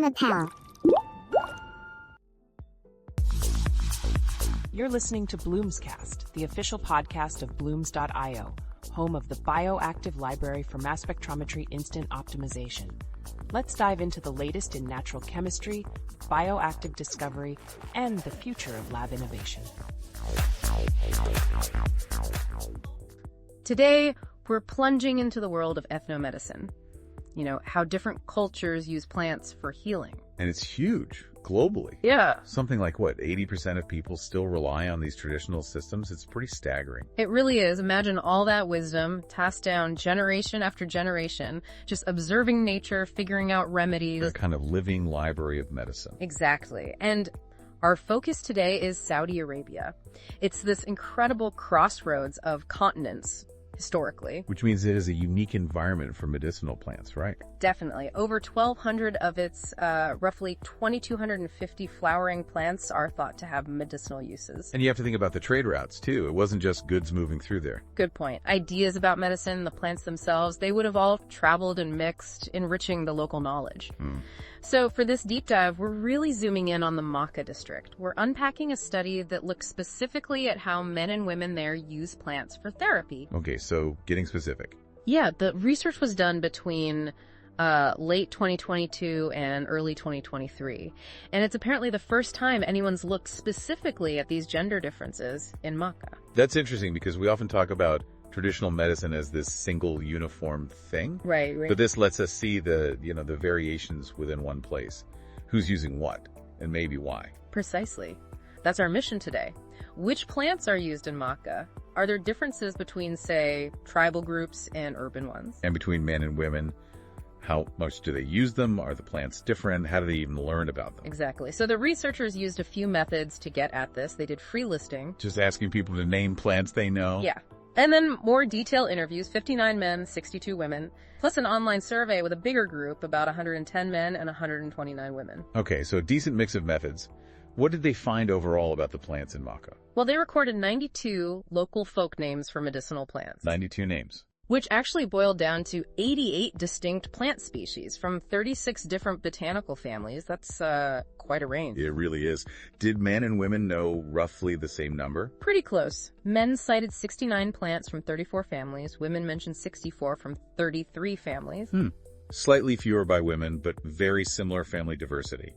lapel. You're listening to Bloomscast, the official podcast of Blooms.io, home of the bioactive library for mass spectrometry instant optimization. Let's dive into the latest in natural chemistry, bioactive discovery, and the future of lab innovation. Today, we're plunging into the world of ethnomedicine. You know, how different cultures use plants for healing. And it's huge, globally. Yeah. Something like, 80% of people still rely on these traditional systems? It's pretty staggering. It really is. Imagine all that wisdom passed down generation after generation, just observing nature, figuring out remedies. They're kind of living library of medicine. Exactly. And our focus today is Saudi Arabia. It's this incredible crossroads of continents, historically. Which means it is a unique environment for medicinal plants, right? Definitely. Over 1,200 of its roughly 2,250 flowering plants are thought to have medicinal uses. And you have to think about the trade routes, too. It wasn't just goods moving through there. Good point. Ideas about medicine, the plants themselves, they would have all traveled and mixed, enriching the local knowledge. So for this deep dive, we're really zooming in on the Makkah district. We're unpacking a study that looks specifically at how men and women there use plants for therapy. Okay, so getting specific. Yeah, the research was done between late 2022 and early 2023. And it's apparently the first time anyone's looked specifically at these gender differences in Makkah. That's interesting because we often talk about traditional medicine as this single uniform thing. Right. But this lets us see the variations within one place. Who's using what and maybe why. Precisely. That's our mission today. Which plants are used in Makkah? Are there differences between, say, tribal groups and urban ones? And between men and women, how much do they use them? Are the plants different? How do they even learn about them? Exactly. So the researchers used a few methods to get at this. They did free listing. Just asking people to name plants they know? Yeah. And then more detailed interviews, 59 men, 62 women, plus an online survey with a bigger group, about 110 men and 129 women. Okay, so a decent mix of methods. What did they find overall about the plants in Makkah? Well, they recorded 92 local folk names for medicinal plants. 92 names. Which actually boiled down to 88 distinct plant species from 36 different botanical families. That's quite a range. It really is. Did men and women know roughly the same number? Pretty close. Men cited 69 plants from 34 families. Women mentioned 64 from 33 families. Slightly fewer by women, but very similar family diversity.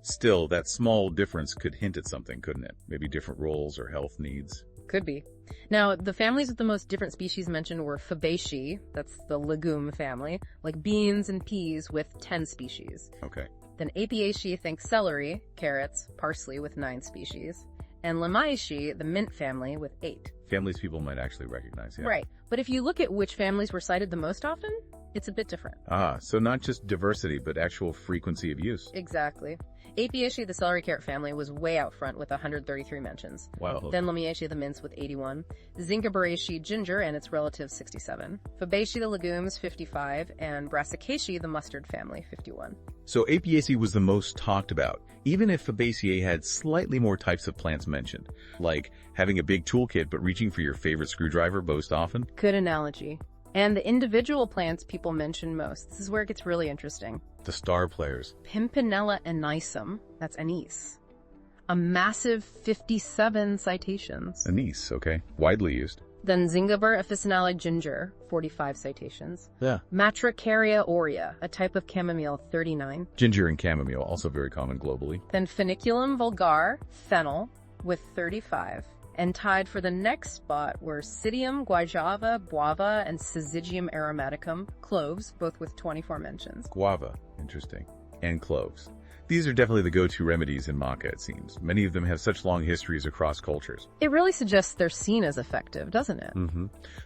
Still, that small difference could hint at something, couldn't it? Maybe different roles or health needs. Could be. Now, the families with the most different species mentioned were Fabaceae, that's the legume family, like beans and peas with 10 species. Okay. Then Apiaceae, think celery, carrots, parsley with 9 species. And Lamiaceae, the mint family, with 8. Families people might actually recognize, yeah. Right. But if you look at which families were cited the most often, it's a bit different. So not just diversity, but actual frequency of use. Exactly. Apiaceae, the celery carrot family, was way out front with 133 mentions. Wow. Then Lamiaceae, the mints, with 81. Zingiberaceae, ginger, and its relatives, 67. Fabaceae, the legumes, 55. And Brassicaceae, the mustard family, 51. So Apiaceae was the most talked about, even if Fabaceae had slightly more types of plants mentioned, like having a big toolkit but reaching for your favorite screwdriver most often. Good analogy. And the individual plants people mention most. This is where it gets really interesting. The star players. Pimpinella anisum, that's anise. A massive 57 citations. Anise, okay. Widely used. Then Zingiber officinale ginger, 45 citations. Yeah. Matricaria aurea, a type of chamomile, 39. Ginger and chamomile, also very common globally. Then Feniculum vulgar, fennel, with 35. And tied for the next spot were Psidium guajava, guava, and Syzygium aromaticum, cloves, both with 24 mentions. Guava, interesting. And cloves. These are definitely the go-to remedies in Makkah, it seems. Many of them have such long histories across cultures. It really suggests they're seen as effective, doesn't it?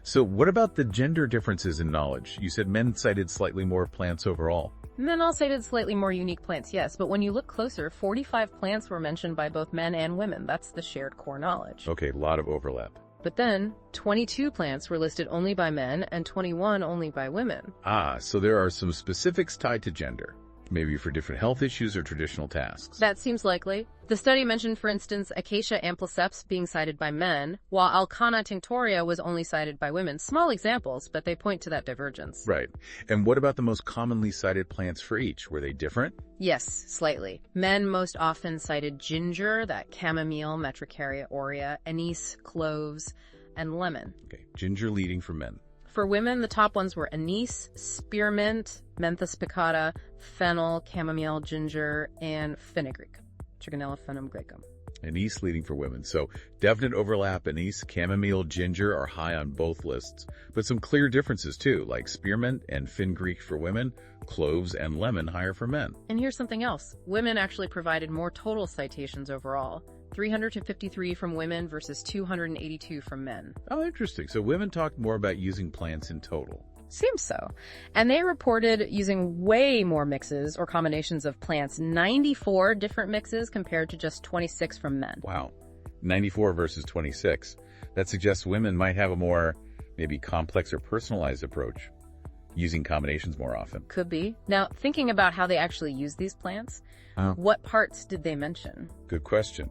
So what about the gender differences in knowledge? You said men cited slightly more plants overall. Men all cited slightly more unique plants, yes, but when you look closer, 45 plants were mentioned by both men and women. That's the shared core knowledge. Okay, a lot of overlap. But then, 22 plants were listed only by men and 21 only by women. So there are some specifics tied to gender. Maybe for different health issues or traditional tasks. That seems likely. The study mentioned, for instance, Acacia ampliceps being cited by men, while Alcana tinctoria was only cited by women. Small examples, but they point to that divergence. Right. And what about the most commonly cited plants for each? Were they different? Yes, slightly. Men most often cited ginger, that chamomile, Metricaria aurea, anise, cloves, and lemon. Okay, ginger leading for men. For women, the top ones were anise, spearmint, mentha spicata, fennel, chamomile, ginger, and fenugreek, Trichinella fenugreecum. Anise leading for women. So definite overlap. Anise, chamomile, ginger are high on both lists, but some clear differences too, like spearmint and fenugreek for women, cloves and lemon higher for men. And here's something else. Women actually provided more total citations overall. 353 from women versus 282 from men. Oh, interesting. So women talked more about using plants in total. Seems so. And they reported using way more mixes or combinations of plants, 94 different mixes compared to just 26 from men. Wow. 94 versus 26. That suggests women might have a more maybe complex or personalized approach, using combinations more often. Could be. Now, thinking about how they actually use these plants, what parts did they mention? Good question.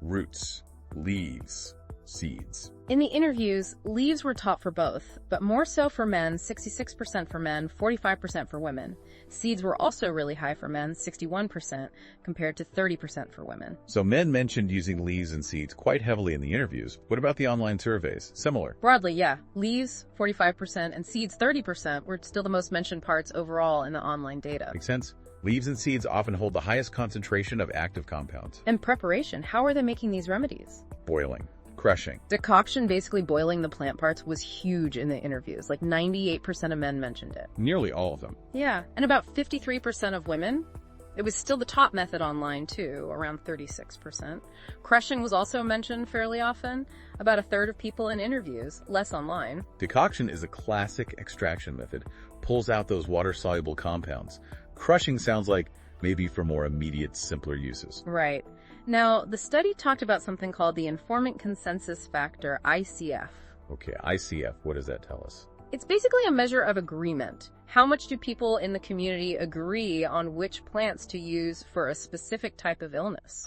Roots, leaves, seeds. In the interviews, leaves were taught for both, but more so for men, 66% for men, 45% for women. Seeds were also really high for men, 61%, compared to 30% for women. So men mentioned using leaves and seeds quite heavily in the interviews. What about the online surveys? Similar? Broadly, yeah. Leaves, 45%, and seeds, 30%, were still the most mentioned parts overall in the online data. Makes sense. Leaves and seeds often hold the highest concentration of active compounds. And preparation. How are they making these remedies? Boiling. Crushing. Decoction, basically boiling the plant parts, was huge in the interviews. Like 98% of men mentioned it. Nearly all of them. Yeah, and about 53% of women. It was still the top method online, too, around 36%. Crushing was also mentioned fairly often. About a third of people in interviews, less online. Decoction is a classic extraction method. Pulls out those water-soluble compounds. Crushing sounds like maybe for more immediate, simpler uses. Right. Now, the study talked about something called the Informant Consensus Factor, ICF. Okay, ICF, what does that tell us? It's basically a measure of agreement. How much do people in the community agree on which plants to use for a specific type of illness?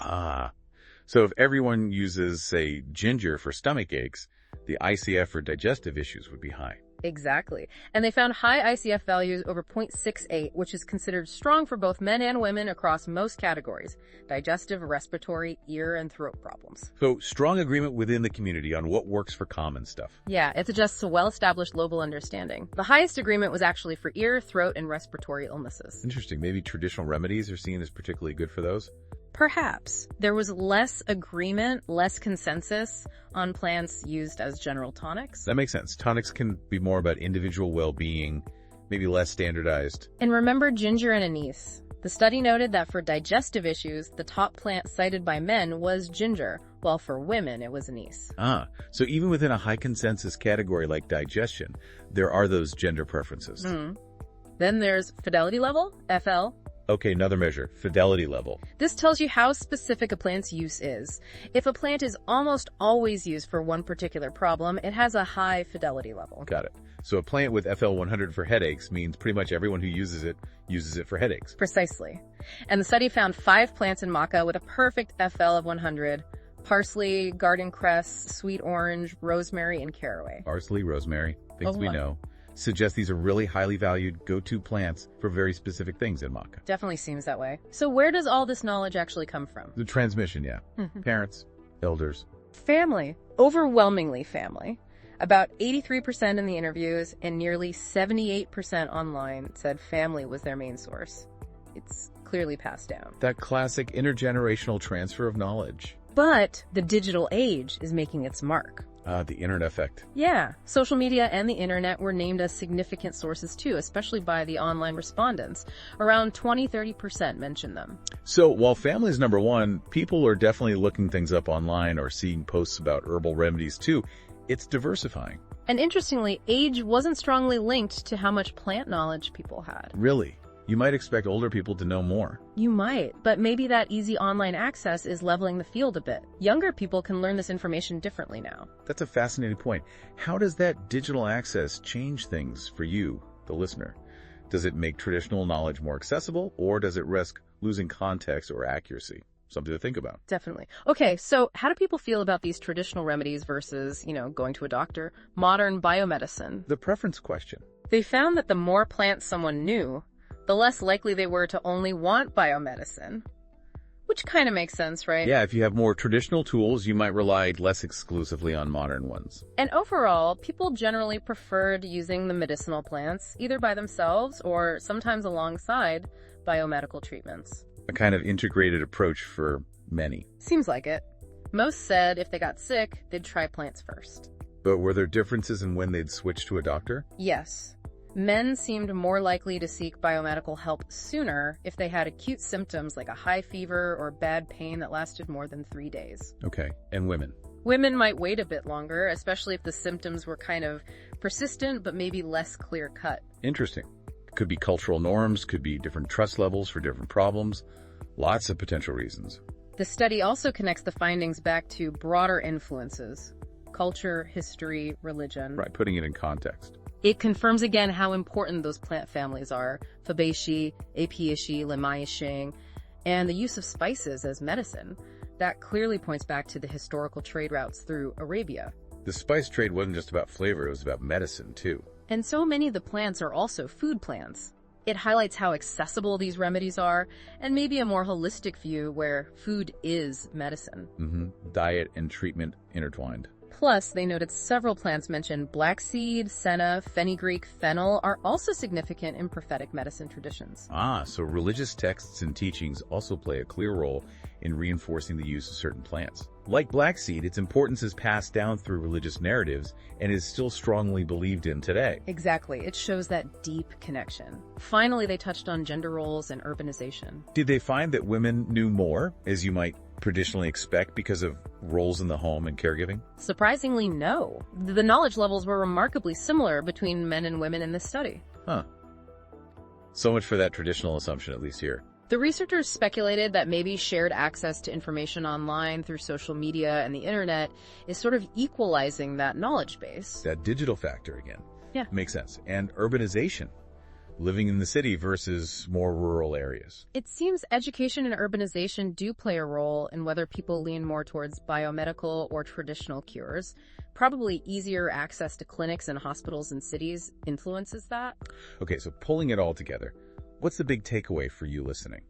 So if everyone uses, say, ginger for stomach aches, the ICF for digestive issues would be high. Exactly. And they found high ICF values over 0.68, which is considered strong for both men and women across most categories: digestive, respiratory, ear, and throat problems. So strong agreement within the community on what works for common stuff. Yeah, it suggests a well-established global understanding. The highest agreement was actually for ear, throat, and respiratory illnesses. Interesting. Maybe traditional remedies are seen as particularly good for those? Perhaps. There was less agreement, less consensus on plants used as general tonics. That makes sense. Tonics can be more about individual well-being, maybe less standardized. And remember ginger and anise. The study noted that for digestive issues, the top plant cited by men was ginger, while for women it was anise. So even within a high consensus category like digestion, there are those gender preferences. Then there's fidelity level, FL. Okay, another measure, fidelity level. This tells you how specific a plant's use is. If a plant is almost always used for one particular problem, it has a high fidelity level. Got it. So a plant with FL 100 for headaches means pretty much everyone who uses it for headaches. Precisely. And the study found 5 plants in Makkah with a perfect FL of 100. Parsley, garden cress, sweet orange, rosemary, and caraway. Parsley, rosemary, things we know. Suggest these are really highly valued go-to plants for very specific things in Makkah. Definitely seems that way. So where does all this knowledge actually come from? The transmission, yeah. Parents, elders. Family. Overwhelmingly family. About 83% in the interviews and nearly 78% online said family was their main source. It's clearly passed down. That classic intergenerational transfer of knowledge. But the digital age is making its mark. The internet effect. Yeah. Social media and the internet were named as significant sources too, especially by the online respondents. Around 20-30% mentioned them. So while family is number one, people are definitely looking things up online or seeing posts about herbal remedies too. It's diversifying. And interestingly, age wasn't strongly linked to how much plant knowledge people had. Really? You might expect older people to know more. You might, but maybe that easy online access is leveling the field a bit. Younger people can learn this information differently now. That's a fascinating point. How does that digital access change things for you, the listener? Does it make traditional knowledge more accessible, or does it risk losing context or accuracy? Something to think about. Definitely. Okay, so how do people feel about these traditional remedies versus, going to a doctor? Modern biomedicine. The preference question. They found that the more plants someone knew, the less likely they were to only want biomedicine. Which kind of makes sense, right? Yeah, if you have more traditional tools, you might rely less exclusively on modern ones. And overall, people generally preferred using the medicinal plants, either by themselves or sometimes alongside biomedical treatments. A kind of integrated approach for many. Seems like it. Most said if they got sick, they'd try plants first. But were there differences in when they'd switch to a doctor? Yes. Men seemed more likely to seek biomedical help sooner if they had acute symptoms like a high fever or bad pain that lasted more than 3 days. Okay, and women? Women might wait a bit longer, especially if the symptoms were kind of persistent but maybe less clear-cut. Interesting. Could be cultural norms, could be different trust levels for different problems. Lots of potential reasons. The study also connects the findings back to broader influences: culture, history, religion. Right, putting it in context. It confirms again how important those plant families are: Fabaceae, Apiaceae, Lamiaceae, and the use of spices as medicine. That clearly points back to the historical trade routes through Arabia. The spice trade wasn't just about flavor, it was about medicine, too. And so many of the plants are also food plants. It highlights how accessible these remedies are, and maybe a more holistic view where food is medicine. Diet and treatment intertwined. Plus, they noted several plants mentioned black seed, senna, fenugreek, fennel are also significant in prophetic medicine traditions. So religious texts and teachings also play a clear role in reinforcing the use of certain plants. Like black seed, its importance is passed down through religious narratives and is still strongly believed in today. Exactly. It shows that deep connection. Finally, they touched on gender roles and urbanization. Did they find that women knew more, as you might traditionally expect, because of roles in the home and caregiving? Surprisingly, no. The knowledge levels were remarkably similar between men and women in this study. So much for that traditional assumption, at least here. The researchers speculated that maybe shared access to information online through social media and the internet is sort of equalizing that knowledge base. That digital factor again. Yeah. Makes sense. And urbanization. Living in the city versus more rural areas. It seems education and urbanization do play a role in whether people lean more towards biomedical or traditional cures. Probably easier access to clinics and hospitals in cities influences that. Okay, so pulling it all together, what's the big takeaway for you listening?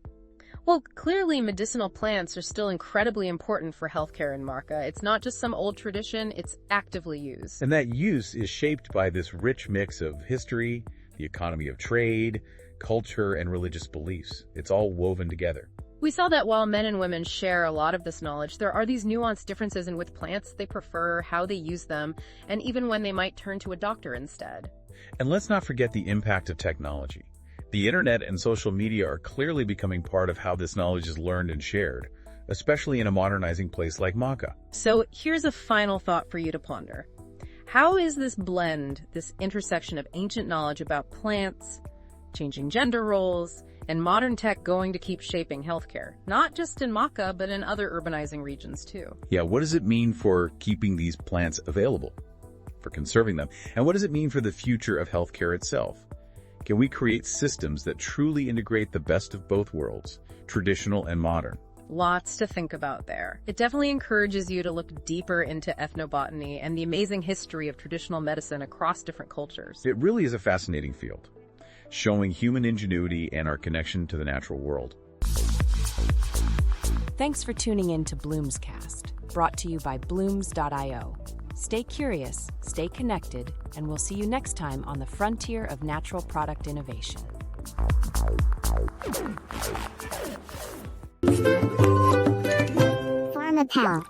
Well, clearly medicinal plants are still incredibly important for healthcare in Makkah. It's not just some old tradition, it's actively used. And that use is shaped by this rich mix of history, the economy of trade, culture, and religious beliefs. It's all woven together. We saw that while men and women share a lot of this knowledge, there are these nuanced differences in which plants they prefer, how they use them, and even when they might turn to a doctor instead. And let's not forget the impact of technology. The internet and social media are clearly becoming part of how this knowledge is learned and shared, especially in a modernizing place like Makkah. So here's a final thought for you to ponder. How is this blend, this intersection of ancient knowledge about plants, changing gender roles, and modern tech going to keep shaping healthcare? Not just in Makkah, but in other urbanizing regions too. Yeah, what does it mean for keeping these plants available, for conserving them? And what does it mean for the future of healthcare itself? Can we create systems that truly integrate the best of both worlds, traditional and modern? Lots to think about there. It definitely encourages you to look deeper into ethnobotany and the amazing history of traditional medicine across different cultures. It really is a fascinating field, showing human ingenuity and our connection to the natural world. Thanks for tuning in to Bloom's Cast, brought to you by blooms.io. Stay curious, stay connected, and we'll see you next time on the frontier of natural product innovation. Pharma Pal.